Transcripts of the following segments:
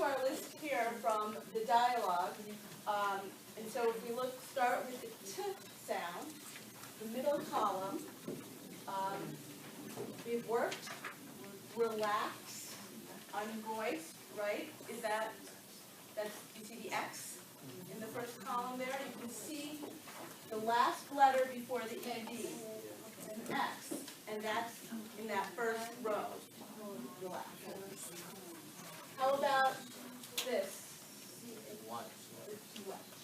to our list here from the dialogue. And so if we start with the t sound, the middle column, we've worked, relax, unvoiced, right? You see the X in the first column there? You can see the last letter before the ED, an X, and that's in that first row. Relax. How about this?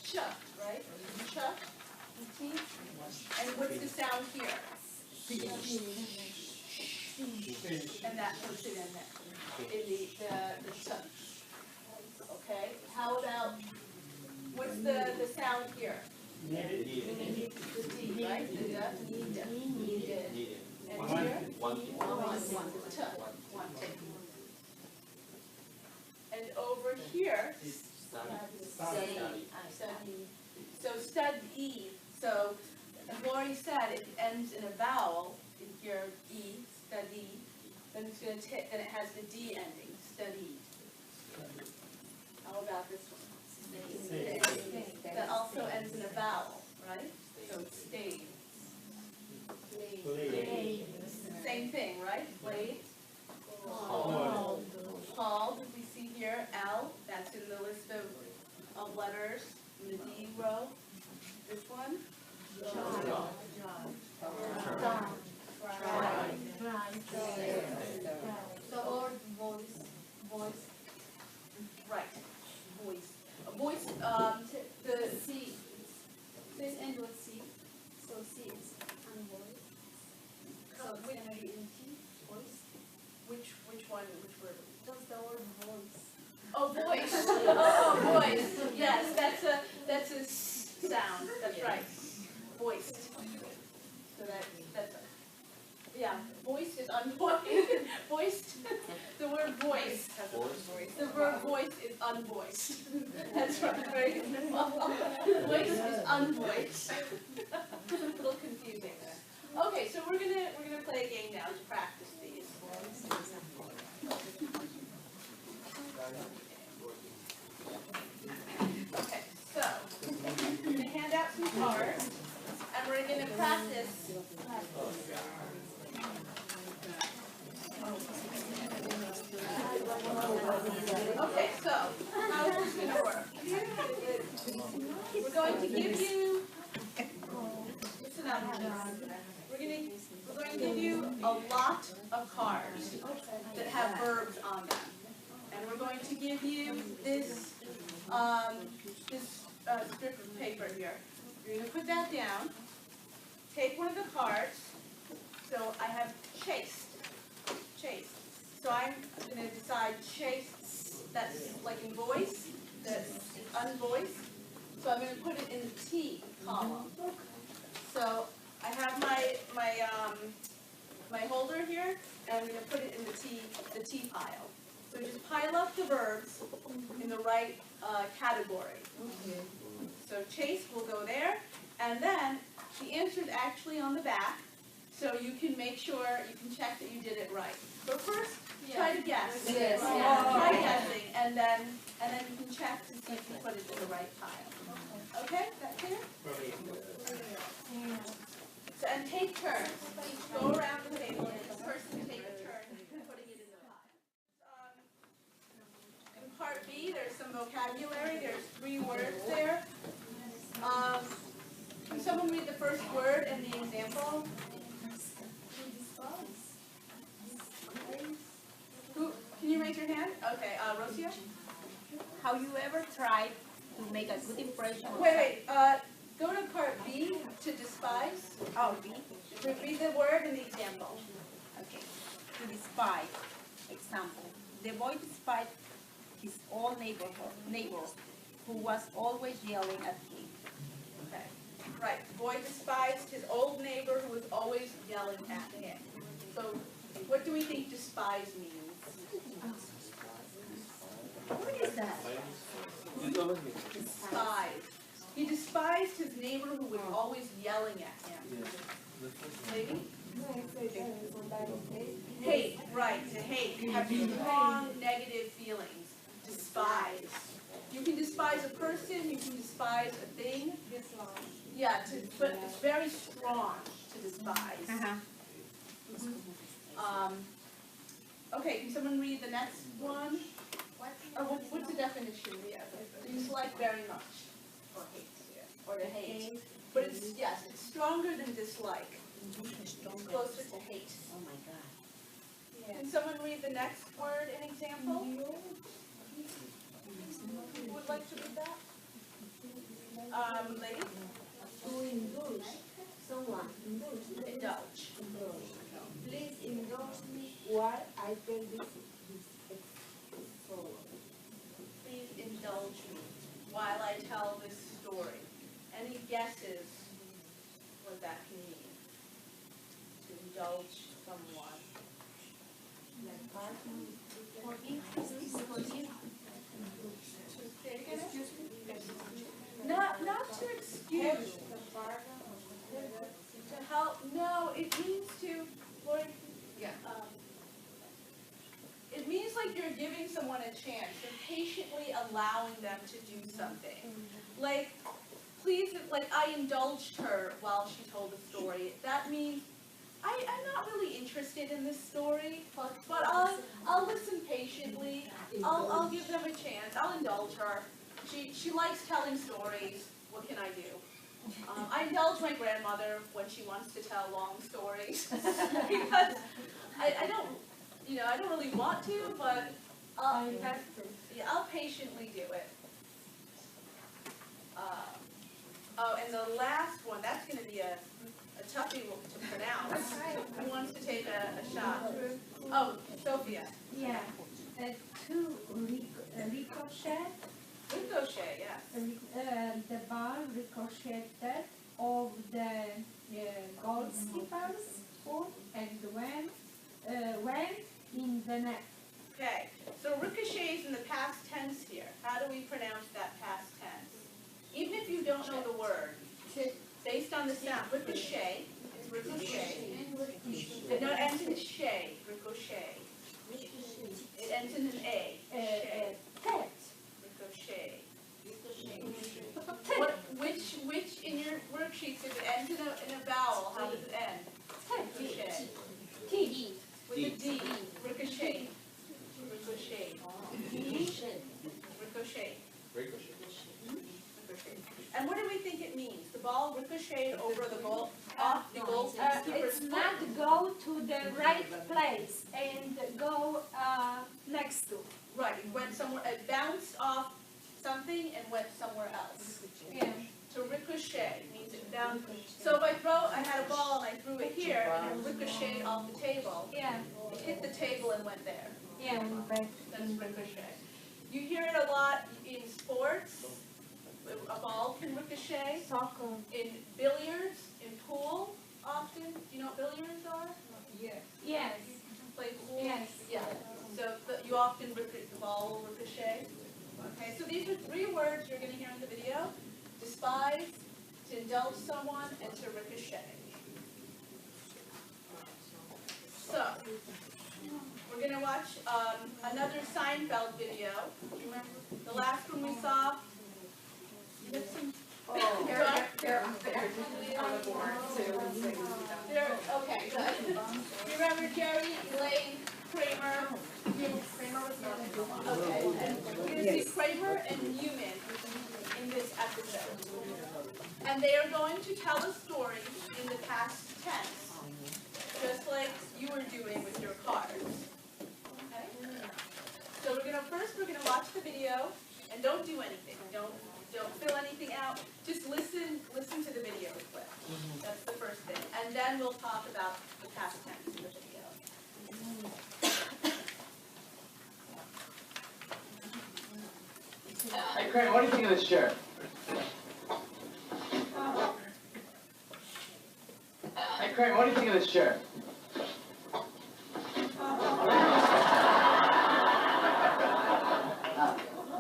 Ch, right? Ch, T. And what's the sound here? And that puts it in there, in the ch. Okay. How about what's the sound here? The D, right? The needed. And here? One. T. One. And over here, study. So study. So as Lori said, it ends in a vowel in here, E, study. Then it's going to then it has the D ending, studied. How about this one? Stay. That also ends in a vowel, right? So stayed. Same thing, right? Played. Called, as we see here, L, that's in the list of letters in the D row. This one? John. The word voice. Right. Voice. A voice, the C. This end with C. So C is unvoiced. So it's going to be in T. Voice. which one? Which word? Just the word voice. Oh, voice. Oh, voice. Yes, that's a sound. That's right. Voiced. So that's yeah. Voiced is unvoiced. Voiced. The word voice has a voice. The verb voice is unvoiced. That's right. Voice is unvoiced. A little confusing there. Okay, so we're gonna play a game now to practice these. Okay, so I'm going to hand out some cards, and we're going to practice. Okay, so how is this going to work? We're going to give you. Listen up, please. We're going to give you a lot of cards that have verbs on them. And we're going to give you this strip of paper here. You're going to put that down. Take one of the cards. So I have chased. So I'm going to decide chased, that's like in voice, that's unvoiced. So I'm going to put it in the T column. So I have my holder here, and I'm going to put it in the T pile. So just pile up the verbs in the right category. So chase will go there, and then the answer is actually on the back, so you can make sure, you can check that you did it right. But first, try to guess. Yes. Try guessing, and then you can check to see if you put it in the right pile. Okay, is that clear? So, and take turns. Go around the table, and each person take a turn putting it in the pile. In part B, there's some vocabulary. There's 3 words there. Can someone read the first word and the example? Who? Can you raise your hand? Okay, Rosia? Have you ever tried to make a good impression? Wait. Go to part B, to despise. Oh, B. Read the word and the example. Okay. To despise. Example. The boy despised his old neighbor, who was always yelling at him. Okay. Right. The boy despised his old neighbor who was always yelling at him. So, what do we think despise means? What is that? Despise. He despised his neighbor who was always yelling at him. Maybe? Hate, right, to hate. You have strong negative feelings. despise. You can despise a person, you can despise a thing. Yeah, but it's very strong to despise. Okay, can someone read the next one? Or what's the definition? Yeah, dislike very much, or hate, or to hate. But it's, yes, it's stronger than dislike. It's closer to hate. Oh my God. Can someone read the next word, an example? Who would like to read that? Lady? To indulge someone. Indulge. Please indulge me while I tell this story. Please indulge me while I tell this story. Any guesses what that can mean? To indulge someone. Not to excuse. To help, no, it means to, it means like you're giving someone a chance, you're patiently allowing them to do something. Like, please, like I indulged her while she told the story. That means I'm not really interested in this story, but I'll listen patiently. I'll give them a chance. I'll indulge her. She likes telling stories. What can I do? I indulge my grandmother when she wants to tell long stories because I don't really want to, but I'll patiently do it. And the last one, that's going to be a toughie to pronounce. Who wants to take a shot? Oh, Sophia. Yeah, to ricochet, Ricochet, yes. the ball ricocheted of the goalkeeper's foot and went in the net. Okay, so ricochet is in the past tense here. How do we pronounce that past tense? Even if you don't know the word, based on the sound, ricochet is ricochet. It not ends in a shay, ricochet. It ends in an A. Shay. Ricochet. Which in your worksheets, if it ends in a vowel, how does it end? Ricochet. T. With a D. Ricochet. Ricochet. Ricochet. Ricochet. And what do we think it means? The ball ricocheted over the goal, off the goalkeeper's It's not go to the right place and go next to. Right, it went somewhere, it bounced off something and went somewhere else. Yeah. To ricochet means it bounced. So if I had a ball and I threw it here and it ricocheted off the table, Yeah. it hit the table and went there. Yeah. That's ricochet. You hear it a lot in sports. A ball can ricochet. Soccer. In billiards, in pool, often. Do you know what billiards are? Yes. Play pool? Yes. Yeah. So you often the ball will ricochet. Okay, so these are 3 words you're going to hear in the video. Despise, to indulge someone, and to ricochet. So, we're going to watch another Seinfeld video. Remember the last one we saw? They're on the board too. Okay, good. You remember Jerry, Elaine, Kramer? Kramer was not in the Okay, and we're going to see Kramer and Newman in this episode. And they are going to tell a story in the past tense, just like you were doing with your cards. Okay? So we're going to watch the video, and don't do anything. Don't fill anything out. Just listen to the video clip. That's the first thing. And then we'll talk about the past tense in the video. Hey, Craig, what do you think of this shirt? Hey, Craig, what do you think of this shirt?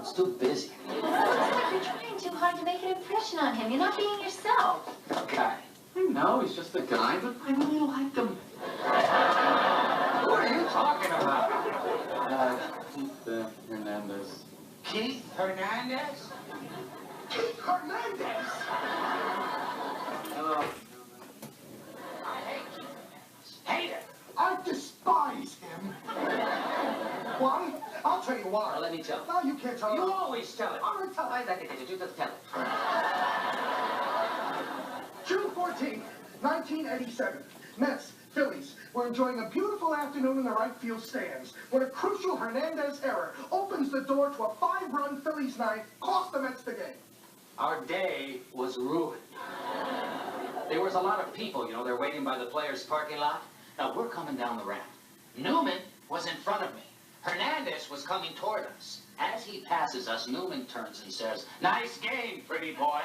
It's too busy. You're trying too hard to make an impression on him. You're not being yourself. Guy. I know, he's just a guy, but I really liked him. Who are you talking about? Keith Hernandez. Keith Hernandez? Keith Hernandez! Hello. I hate Keith Hernandez. Hate him. I despise him. Why? I'll tell you why. Well, let me tell you. No, you can't tell You me. always tell it. All right, tell I it. like it. You just tell it. June 14th, 1987. Mets, Phillies, were enjoying a beautiful afternoon in the right field stands when a crucial Hernandez error opens the door to a 5-run Phillies night, cost the Mets the game. Our day was ruined. There was a lot of people, you know, they're waiting by the players' parking lot. Now, we're coming down the ramp. Newman was in front of me. Hernandez was coming toward us. As he passes us, Newman turns and says, "Nice game, pretty boy."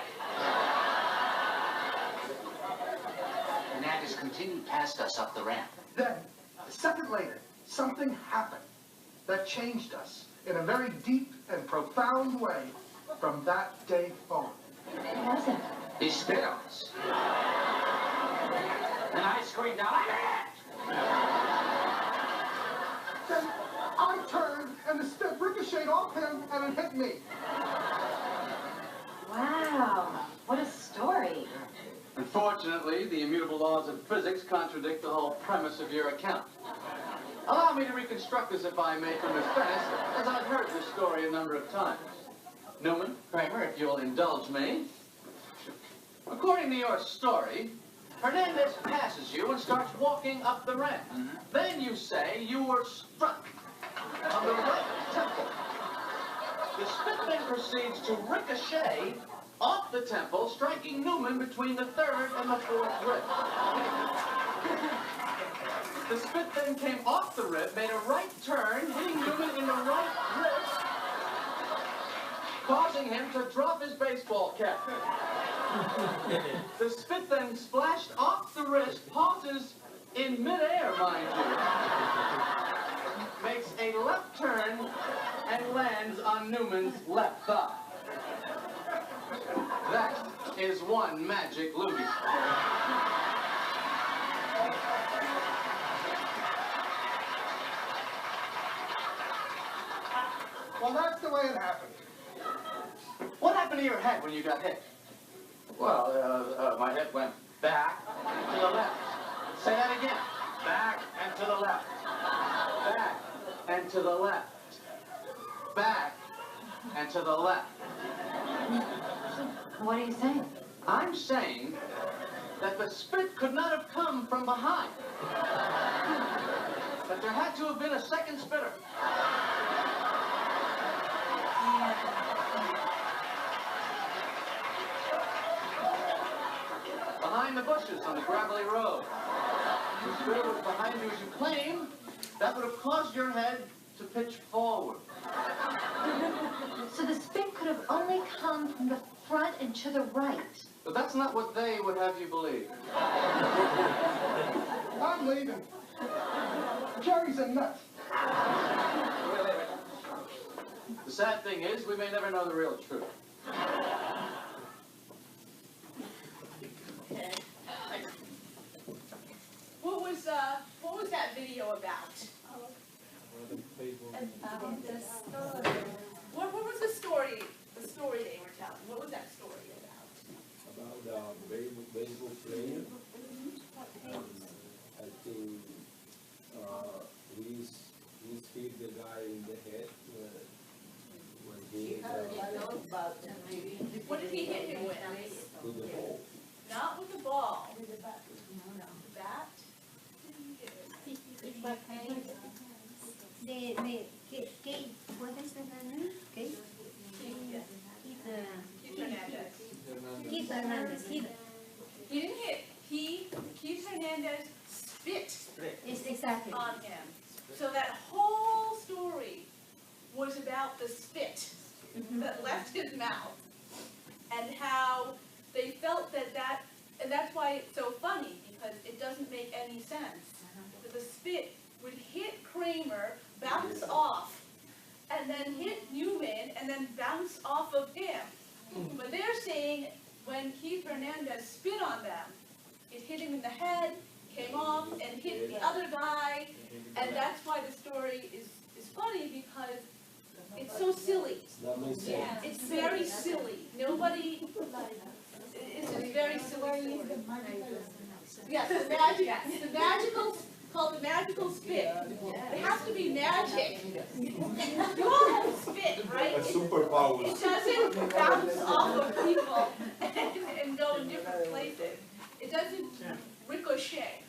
Hernandez continued past us up the ramp. Then, a second later, something happened that changed us in a very deep and profound way from that day forward. What was it? He spit on us. And I screamed out, "I'm hit!" Then I turned and the stick ricocheted off him and it hit me. Wow, what a story. Unfortunately, the immutable laws of physics contradict the whole premise of your account. Allow me to reconstruct this, if I may, from Miss Venice, as I've heard this story a number of times. Newman, Kramer, if you'll indulge me. According to your story, Hernandez passes you and starts walking up the ramp. Then you say you were struck on the right temple. The spit then proceeds to ricochet off the temple, striking Newman between the 3rd and the 4th rib. The spit then came off the rib, made a right turn, hitting Newman in the right wrist, causing him to drop his baseball cap. The spit then splashed off the wrist, pauses in midair, mind you, makes a left turn, and lands on Newman's left thigh. That is one magic loogie. Well, that's the way it happened. What happened to your head when you got hit? Well, my head went back to the left. Say that again. Back and to the left. Back and to the left. Back and to the left. What are you saying? I'm saying that the spit could not have come from behind. That there had to have been a second spitter. Behind the bushes on the gravelly road. If the spitter was behind you as you claim, that would have caused your head to pitch forward. So the spit could have only come from the front and to the right. But that's not what they would have you believe. I'm leaving. Jerry's a nut. Wait. The sad thing is, we may never know the real truth. Okay. What was that video about? What was the story they were telling? What was that story about? About baseball player. I think he's hit the guy in the head when he What did he hit him with? with the ball. Not with the ball. The bat? What is the name? Keith Hernandez. Keith Hernandez. He didn't hit. Keith Hernandez spit It's exactly. on him. So that whole story was about the spit that left his mouth and how they felt that, and that's why it's so funny, because it doesn't make any sense. That the spit would hit Kramer, bounce off, and then hit Newman, and then bounce off of him. But they're saying when Keith Hernandez spit on them, it hit him in the head, came off, and hit the other guy, and that's why the story is funny, because it's so silly. That makes sense. It's very silly. Nobody, it's a very silly story. Yes, the magical, called the magical spit. It has to be magic. You all have spit, right? A superpower. It doesn't bounce off of people and go in different places. It doesn't ricochet.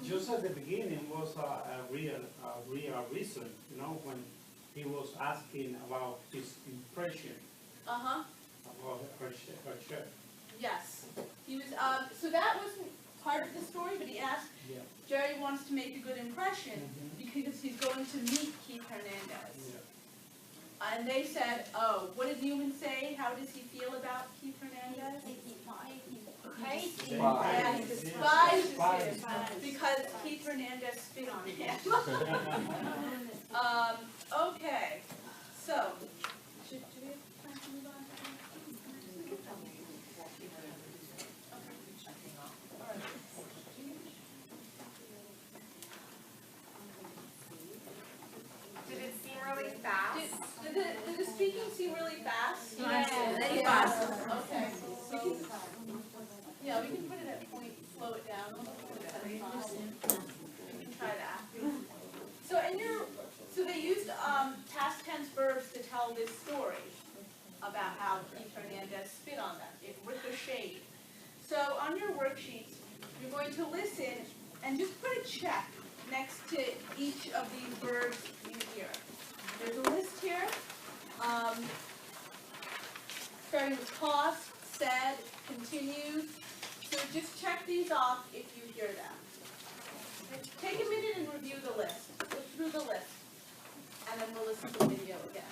Just at the beginning was a real reason, you know, when he was asking about his impression Uh-huh, about her shirt. yes. He was, so that wasn't part of the story, but he asked, Yeah. Jerry wants to make a good impression because he's going to meet Keith Hernandez. Yeah. And they said, oh, what did Newman say? How does he feel about Keith Hernandez? Yeah, he despises him because Keith Hernandez spit on him. Okay, so, do we have time to move on? All right. Did it seem really fast? Did the speaking seem really fast? Very fast. Okay, so, yeah, we can put it at point, slow it down. We can try that. So so they used, past tense verbs to tell this story about how Keith Hernandez spit on them. It ricocheted. So on your worksheets, you're going to listen and just put a check next to each of these verbs you hear. There's a list here, starting with cost, said, continued. So just check these off if you hear them. Take a minute and review the list. Look through the list, and then we'll listen to the video again.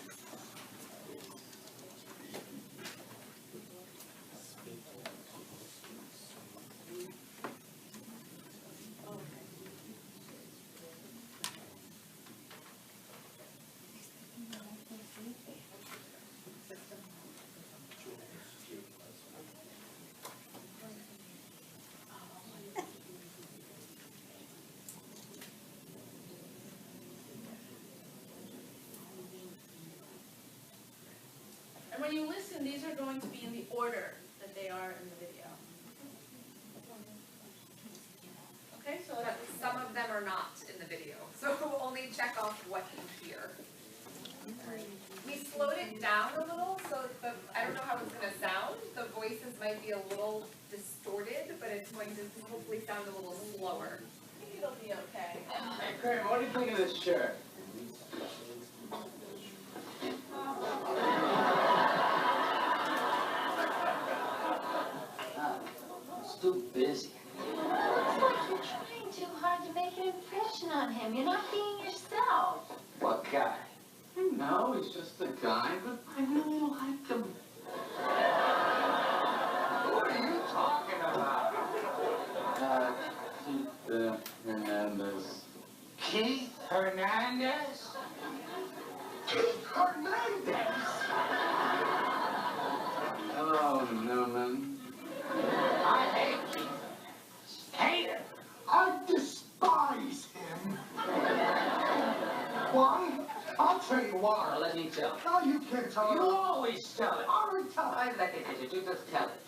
And when you listen, these are going to be in the order that they are in the video. Okay, so But some of them are not in the video, so we'll only check off what you hear. We slowed it down a little, so I don't know how it's gonna sound. The voices might be a little distorted, but it's going to hopefully sound a little slower. I think it'll be okay. Hey, Kramer, what do you think of this shirt? It's too busy. It's like you're trying too hard to make an impression on him. You're not being yourself. What guy? No, he's just a guy, but I really like him. Who are you talking about? Keith Hernandez. Keith Hernandez? Keith Hernandez! Hello, Newman. I hate Keith. Hate him. I despise him. Why? I'll tell you Now, why. let me tell No, you can't tell you. him. You always tell it. All right, tell him. I like it. You just tell it.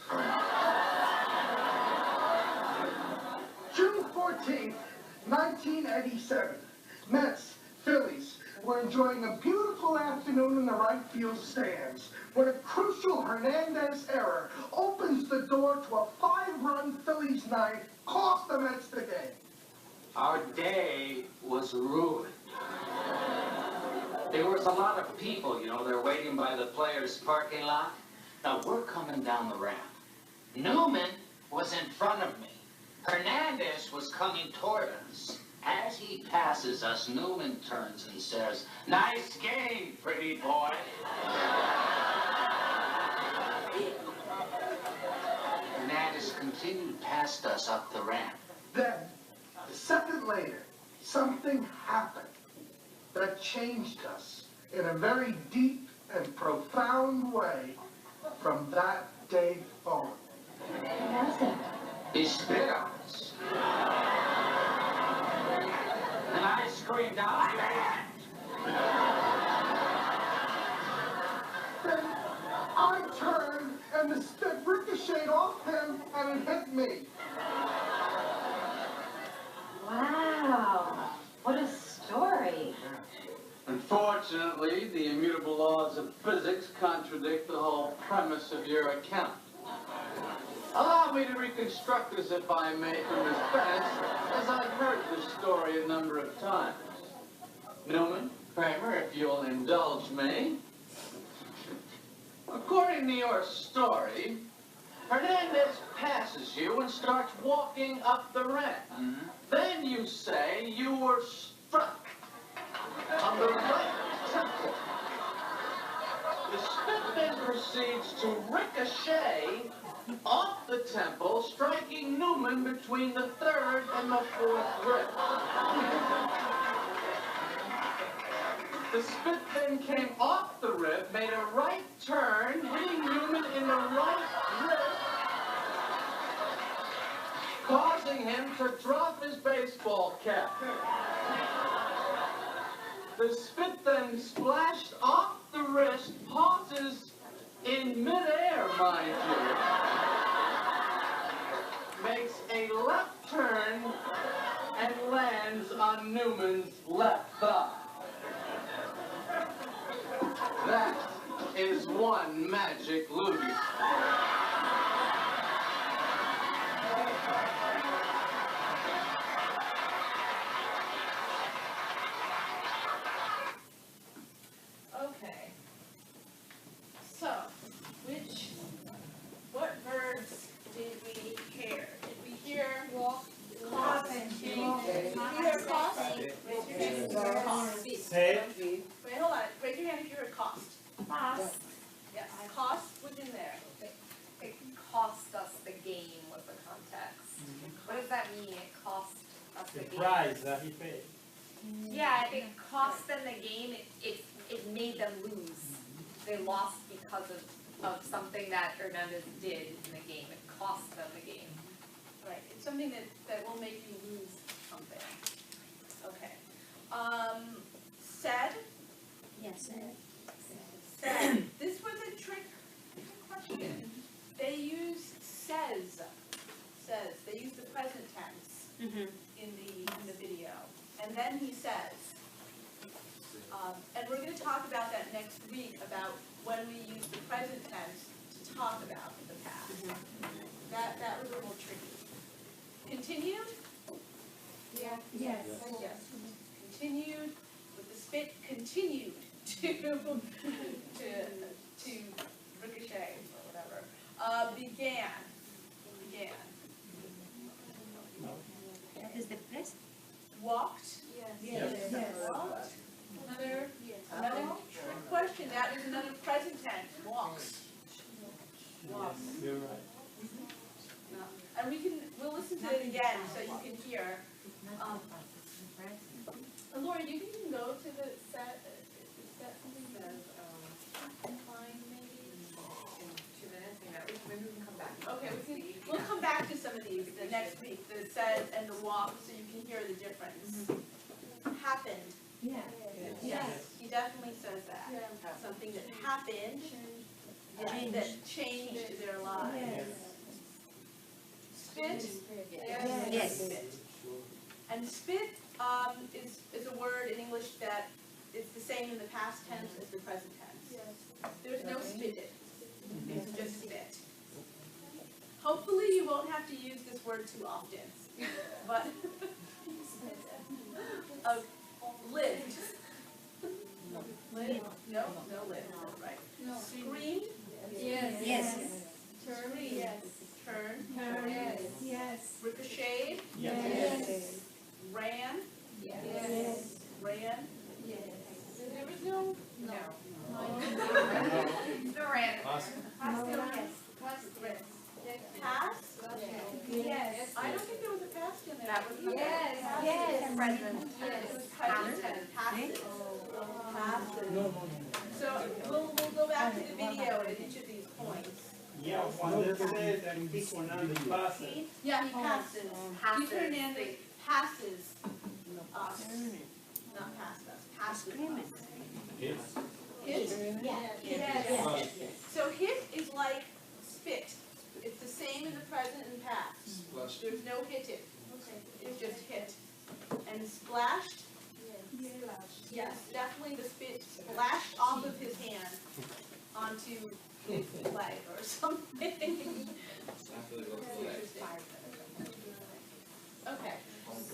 June 14th, 1987. Mets, Phillies were enjoying a beautiful afternoon in the right field stands when a crucial Hernandez error opens the door to a 5-run Phillies night, cost the Mets the game. Our day was ruined. There was a lot of people, you know, they're waiting by the players' parking lot. Now, we're coming down the ramp. Newman was in front of me. Hernandez was coming toward us. As he passes us, Newman turns and says, "Nice game, pretty boy." Hernandez continued past us up the ramp. Then, a second later, something happened that changed us in a very deep and profound way from that day forward. He spit on us. And I screamed out, "I'm it!" and the spit ricocheted off him and it hit me. Wow, what a story. Unfortunately, the immutable laws of physics contradict the whole premise of your account. Allow me to reconstruct this, if I may, from Miss Bennett, as I've heard this story a number of times. Newman, Kramer, if you'll indulge me. According to your story, Hernandez passes you and starts walking up the ramp. Then you say you were struck on the right temple. The spit then proceeds to ricochet off the temple, striking Newman between the third and the fourth rib. The spit then came off the rib, made a right turn, hitting Newman in the right rib, causing him to drop his baseball cap. The spit then splashed off the wrist, pauses in midair, mind you, makes a left turn, and lands on Newman's left thigh. That is one magic loogie. Okay. So, what verbs did we hear? Did we hear walk, cough, and chew? Did we hear cough? Raise your hand if you heard cost. Say. Wait, hold on. Raise your hand if you heard cost. Cost. Yes, cost was in there. It cost us the game was the context. What does that mean? It cost us the The game? price that he paid. Yeah, if it cost them the game, it made them lose. They lost because of something that Hernandez did in the game. It cost them the game. Right, it's something that will make you lose something. Okay. Said? Yes. Said. This was a trick question. They use says. They use the present tense in the video. And then he says. And we're going to talk about that next week, about when we use the present tense to talk about the past. That was a little tricky. Continued? Yeah. Yes. Yes. Continued, with the spit continued to ricochet or whatever. Began. That is the present. Walked. Yes. Walked. Another trick question. That was another present tense. Walks. You're right. And we'll listen to it again so you can hear. Laura, you can go to the set. Is that something that find maybe? In 2 minutes, maybe we can come back. Okay, we'll come back to some of these the next week, the said and the walk, so you can hear the difference. Happened. Yeah. Yes, he definitely says that. Something that happened, that changed their lives. Spit? Yes. Spit. And spit is a word in English that is the same in the past tense as the present tense. There's no spitted. It's just spit. Hopefully you won't have to use this word too often. But lived. No, lived. Right. No. Screamed. Yes. Turned. Yes. Turned. Yes. Ricocheted. Yes. Ran. Yes. Ran. Yes. There was no. No random. Pass. Yes. I don't think there was a past in there. That was the Yes. present. It was present. Passes. So we'll go back to the video at each of these points. Yeah, when they say that this one on the passes. Yeah, he passes. Keith Hernandez passes us. Not past us. Passes us. Yes. Hit? Yes. So hit is like spit. It's the same in the present and past. Splash. There's no hit it. It's just hit. And splashed? Yes, definitely the spit splashed off of his hand onto his leg or something. Okay.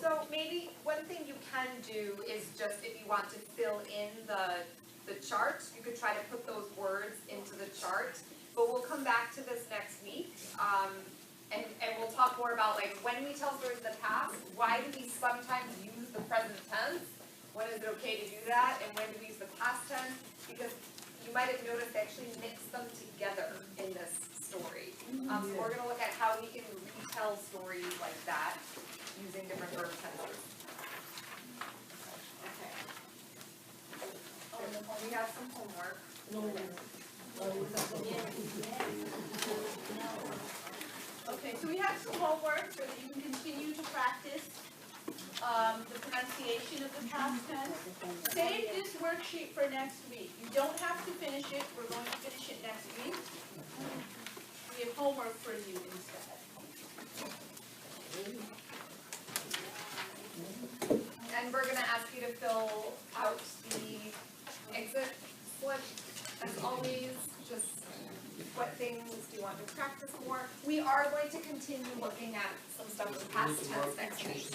So maybe one thing you can do is just, if you want to fill in the chart, you could try to put those words into the chart. But we'll come back to this next week, and we'll talk more about, like, when we tell stories in the past, why do we sometimes use the present tense? When is it okay to do that? And when do we use the past tense? Because you might have noticed they actually mix them together in this story. So we're gonna look at how we can retell stories like that using different verb tenses. Okay. We have some homework. Okay, so we have some homework so that you can continue to practice the pronunciation of the past tense. Save this worksheet for next week. You don't have to finish it. We're going to finish it next week. We have homework for you instead. And we're gonna ask you to fill out the exit slip, as always, just what things do you want to practice more. We are going to continue looking at some stuff with past tense next week.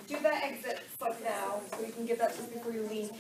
Do the exit slip now, so you can give that just before you leave.